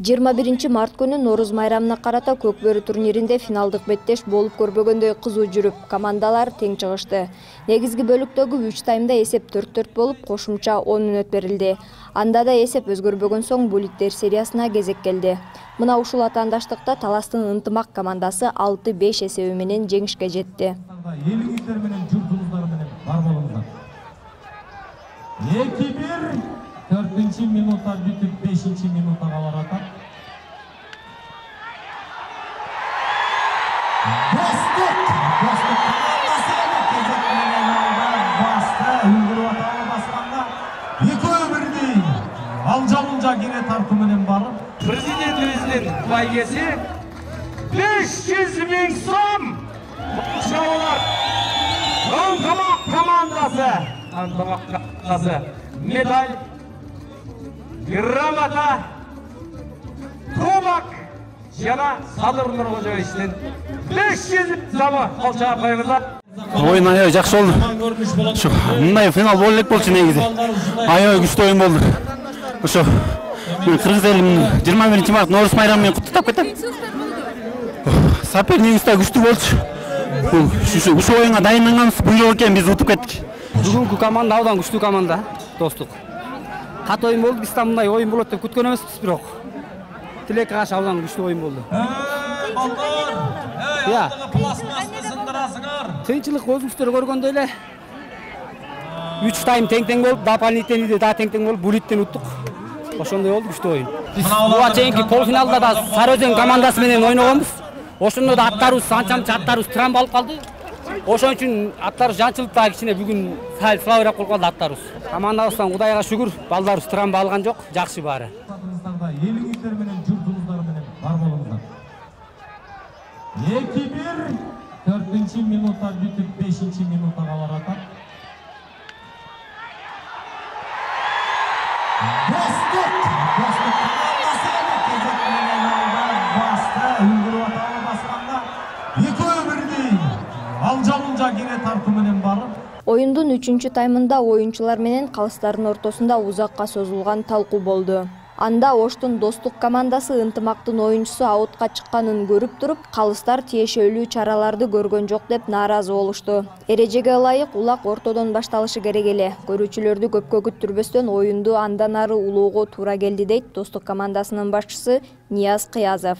21 март күнү Нооруз майрамына карата Көкбөрү турниринде финалдык беттеш болуп көрбөгөндөй кызуу жүрүп, командалар тең чыгышты. Негизги бөлүктөгү 3 таймда эсеп 4-4 болуп, кошумча 10 мүнөт берилди. Анда да эсеп өзгөрбөгөн соң булиттер сериясына кезек келди. Мына ушул атаандаштыкта Таластын Ынтымак командасы 6-5 эсеби менен жеңишке жетти. Элиңиздер менен журтуңуздар менен бар болуңуздар. 2-1 4-нчи минутта бүтүп 5-нчи минутага барат. Dostluk komandası кезек менен басты үлгүрүп аталы басканда 2 бирдей алжа-мулжа кире тартуу менен барып президентибиздин байгеси 500 000 сом шабалар командасы медаль, грамота, кубок жана Садыр Нуркожоевичтин 500 сомы колчоого коюңуздар. Oyun aябай жакшы болду. Мындай финал боло элек болчу негизи. Аябай күчтүү оюн болду. Ошо мен кыргыз элин 21 март Нооруз майрамы менен куттуктап кетем. Сопернигибиз да күчтүү болчу. Ушул оюнга дайынданганбыз, буйрук экен биз утуп кеттик. Бүгүнкү команда абдан күчтүү команда, достук. Кат оюн болду, биз там мындай оюн болот деп күткөн эмеспиз, бирок тилекке каршы абдан күчтүү оюн болду. Кыйынчылык өзүңүздөр көргөндөй эле 3 тайм тең-тең болуп, дополнительныйды да тең-тең болуп, булиттен уттук. Ошондой болду күчтүү оюн. Биз буга чейинки полуфиналда да Сарыөзөн командасы менен ойногонбуз. Ошондо да аттарыбыз анча-мынча аттарыбыз травма алып калды. Ошон үчүн аттарыбыз жанчылып да кичине бүгүн сал слабыраак болуп калды аттарыбыз. Командабыздан Кудайга шүгүр, балдарыбыз травма алган жок, жакшы баары. Элиңиздер менен журтуңуздар менен бар болуңуздар. 2-1 4-нчи минутта бүтүп 5-нчи минутага барат. Достук командасы кезек менен басты үлгүрүп аталы басканда 2 бирдей алжа-мулжа кире тартуу менен барып Оюндун 3-чү таймында оюнчулар менен калыстардын ортосунда узакка созулган талкуу болду. Анда Оштун Достук командасы Ынтымактын оюнчусу аутка чыкканын көрүп туруп, калыстар тиешелүү чараларды көргөн жок деп нааразы болушту. Эрежеге ылайык улак ортодон башталышы керек эле. Көрүүчүлөрдү көпкө күттүрбөстөн оюнду андан ары улоого туура келди дейт Достук командасынын башчысы Нияз Кыязов.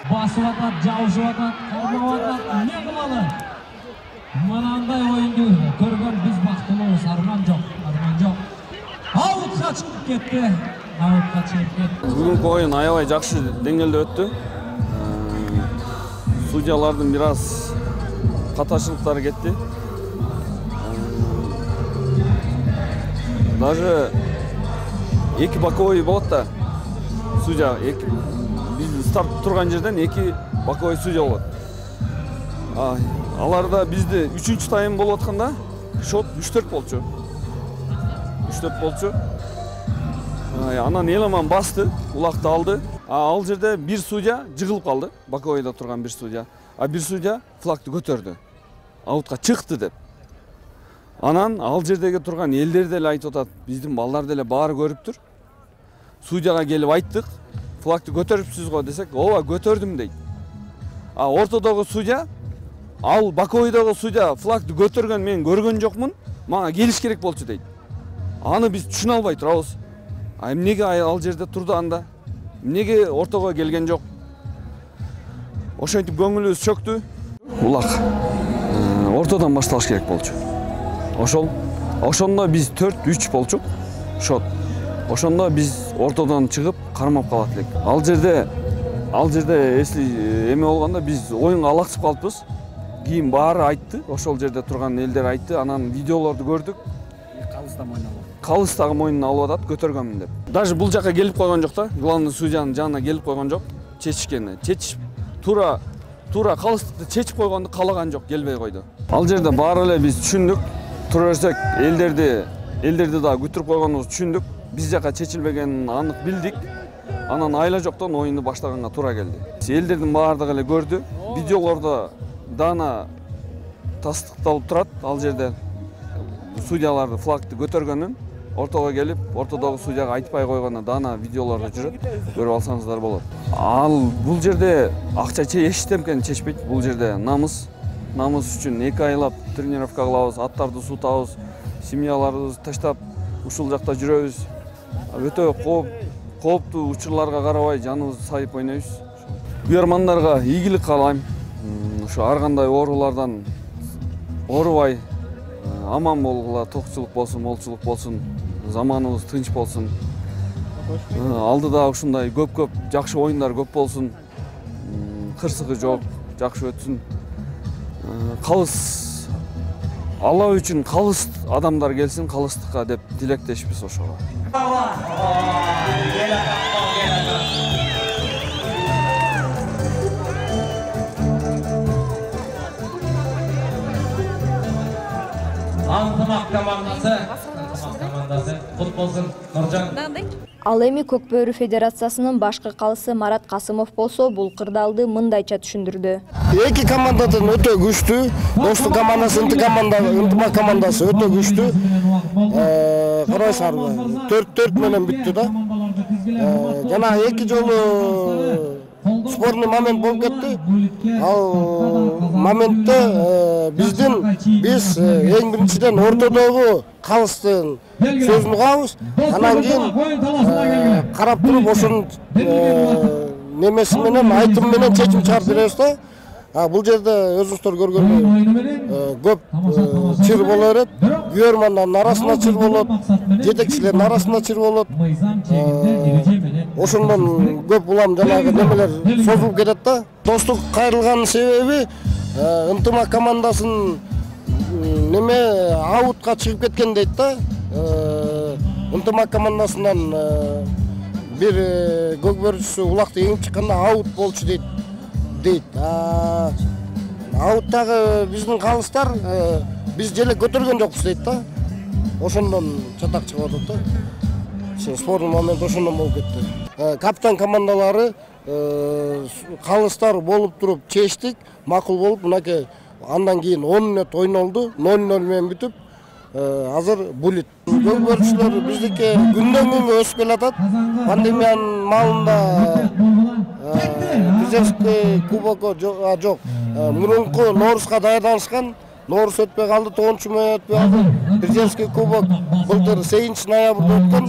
Басып атат, жабышып атат, кармап атат, эмне кылалы? Мынандай оюнду көргөн биз бактылуубуз, арман жок. Аутка чыгып кетти. Бүгүнкү оюн аябай жакшы деңгээлде өттү. Судьялардын бир аз катачылыктары кетти. Даже эки боковой болот да. Судья биз старт турган жерден 2 боковой судья болот. Аларда бизде 3-чү тайм болуп атканда шот 3-4 болчу. 3-4 болчу. Анан Эламан басты, улакты алды. Ал жерде бир судья жыгылып калды, боковойдо турган бир судья. Бир судья флагты көтөрдү. Аутка чыкты деп. Анан ал жердеги турган элдер деле айтып атат, биздин балдар деле баары көрүптүр. Судьяга келип айттык, флагты көтөрүпсүз го десек, ооба көтөрдүм дейт. Ортодогу судья, ал боковойдогу судья флагты көтөргөн мен көргөн жокмун, мага келиш керек болчу дейт. Аны биз түшүнө албай турабыз. Эмнеге ал жерде турду анда? Эмнеге ортого келген жок? Ошентип көңүлүбүз чөктү. Улак ортодон башталыш керек болчу. Ошондо биз 4-3 болчук. Шот. Ошондо биз ортодон чыгып кармап калат элек. Ал жерде Ал жерде эсли эме болгондо биз оюнга алаксып калыппыз. Кийин баары айтты, ошол жерде турган элдер айтты, анан видеолорду көрдүк. Калыстагы моюнун алып атат, көтөргөнмүн деп. Даже бул жака келип койгон жок да, главный судьянын жанына келип койгон жок. Чечишкени, чечип туура калыстыкты чечип койгонду каалаган жок, келбей койду. Ал жерде баары эле биз түшүндүк. Тура берсек элдерди да күтүрүп койгонубузду түшүндүк. Биз жака чечилбегенин анык билдик. Анан айла жоктон оюнду баштаганга туура келди. Элдердин баардыгы эле көрдү. Видеолордо дана тастыкталып турат. Ал жерде судьяларды флагты көтөргөнүн ортого келип, ортодогу судьяга айтпай койгону дана видеолордо жүрөт. Көрүп алсаңыздар болот. Ал бул жерде акча чечтемкен чечпейт. Бул жерде намыс үчүн 2 айлап тренировка кылабыз, аттарды суутабыз, семьяларыбызды таштап ушул жакта жүрөбүз. Өтө кооптуу учурларга карабай жаныбызды сайып ойнойбуз. Күйөрмандарга ийгилик каалайм. Ушу ар кандай оорулардан оорубай, аман болгула, токчулук болсун, молчулук болсун, заманыбыз тынч болсун. Алдыда ушундай көп жакшы оюндар көп болсун. Кырсыгы жок, жакшы өтсүн. Калыс Алла үчүн калыс адамдар келсин калыстыкка деп тилектешпиз ошого. Антымак командасы кут болсун Нуржан. Ал эми Көкбөрү Федерациясынын башкы калысы Марат Касымов болсо бул кырдаалды мындайча түшүндүрдү. Эки командадан өтө күчтүү. Достук командасы, ынтымак командасы өтө күчтүү. Карайсыңарбы? 4-4 менен бүттү да. Жана эки жолу спорный момент болуп кетти. Ал моментте биз эң биринчиден ортодогу калыстын сөзүн угабыз. Анан кийин карап туруп ошонун немеси менен, айтым менен чечим чыгарып беребиз да. Бул жерде өзүңүздөр көргөндөй көп чыр боло берет. Күйөрмандардын арасында чыр болот, жетекчилердин арасында чыр болот. Ошондон көп улам жанагы немелер созулуп кетет да. Достук кайрылганын себеби ынтымак командасын неме аутка чыгып кеткен дейт да. Ынтымак командасынан бир көкбөрүчүсү улакты эңип чыкканда аут болчу дейт. Ауттагы биздин калыстар биз желе көтөргөн жокпуз дейт да. Ошондон чатак чыгып атат да. Спорный момент ошондон болуп кетти. Капитан командалары калыстар болуп туруп чечтик, макул болуп, мынакей андан кийин 10 мүнөт ойнолду, 0-0 менен бүтүп, азыр булит. Көкбөрүчүлөр биздики күндөн күнгө өсүп келатат. Пандемиянын маалында Президентский кубокко жок. Мурунку Ноорузга даярданышкан. Ноорус өтпөй калды, 9 менен өтпөй калды. Президентский кубок былтыр 8 ноябрда өткөн.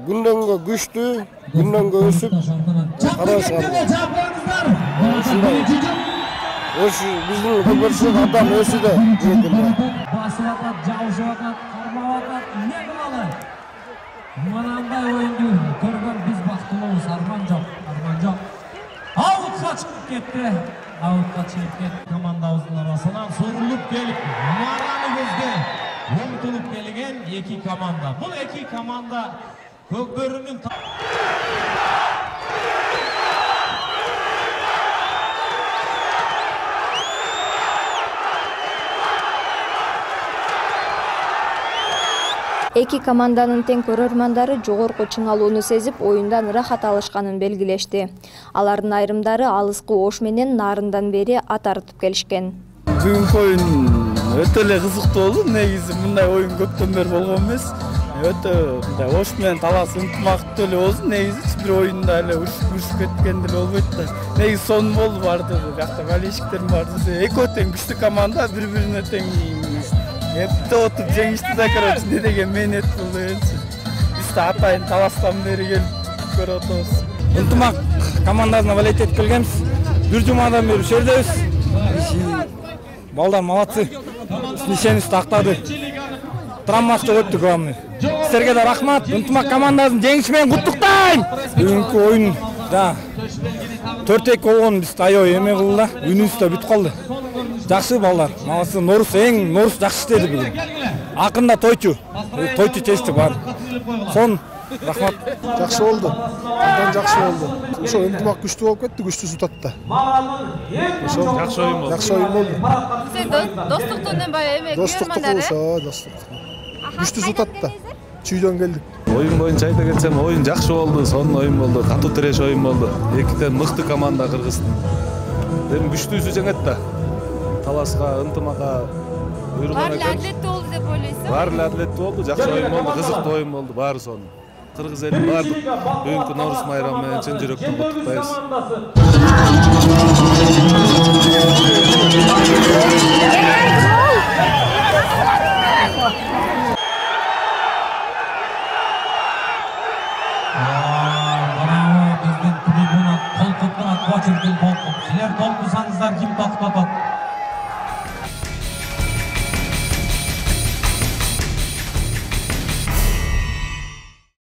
Күндөн күнгө күчтүү, күндөн күнгө өсүп, карайсыңар. Биздин көкбөрүчүлөр абдан өсүүдө. Басып атат, жабышып атат, кармап атат, эмне кылалы? Мынандай оюнду көргөн биз бактылуубуз, арман жок. Аутка чыгып кетти. Командабыздын арасынан сурулуп келип, мараны көзгө умтулуп келген эки команда. Бул эки команда Көкбөрүнүн Эки команданын тең көрөрмандары жогорку чыңалууну сезип, оюндан рахат алышканын белгилешти. Алардын айрымдары алыскы Ош менен Нарындан бери ат арытып келишкен. Бүгүнкү оюн өтө эле кызыктуу болду. Негизи мындай оюн көптөн бери болгон эмес. Өтө мындай Ош менен талаш ынтымактуу эле болду. Негизи бир оюнда эле урушуп кеткен деле болбойт да. Негизи сонун болду бардыгы. Бакта болельщиктер барды. Экөө тең күчтүү команда, бири-бирине тең Эпте отуп жеңишти да, короче, не деген менет болду элчи. Биз да атайын таластан бери келип көрүп атабыз. Ынтымак командасына болетет келгенбиз. Бир жумадан бери ушердебиз. Балдар малатсы. Нишенибизди актады. Травмачы өттү главный. Силерге да рахмат. Ынтымак командасын жеңиши менен куттуктайм. Бүгүнкү оюн жана 4-2 болгон биз аябай эме кылдыла, үнүбүз да бүтүп калды. Жакшы балдар, маңасы Норус жакшы иштеди бүгүн. Акында тойчу чечти бар. Сон рахмат. Жакшы болду. Абдан жакшы болду. Ошо ынтымак күчтүү болуп кетти, күчтүү сутат да. Ошо жакшы оюн болду. Жакшы оюн болду. Сен достуктун эме Достукту ошо, достук. Күчтүү сутат да. Чүйдөн келдик. Oyun boyunca ayta ketsem oyun жақсы болду, сонун oyun болду, катуу тиреш oyun болду. Экиден мыкты команда Кыргыздын. Эми күчтүүсү жеңет да. Таласка, ынтымакка буйруган экен. Баары атлеттүү болду деп ойлойсуң? Баары атлеттүү болду, жакшы oyun болду, кызыктуу oyun болду, баары сонун. Кыргыз элин баардык бүгүнкү Наурыз майрамы менен чын жүрөктөн куттуктайбыз. Силер толкусаңыздар ким токтотот?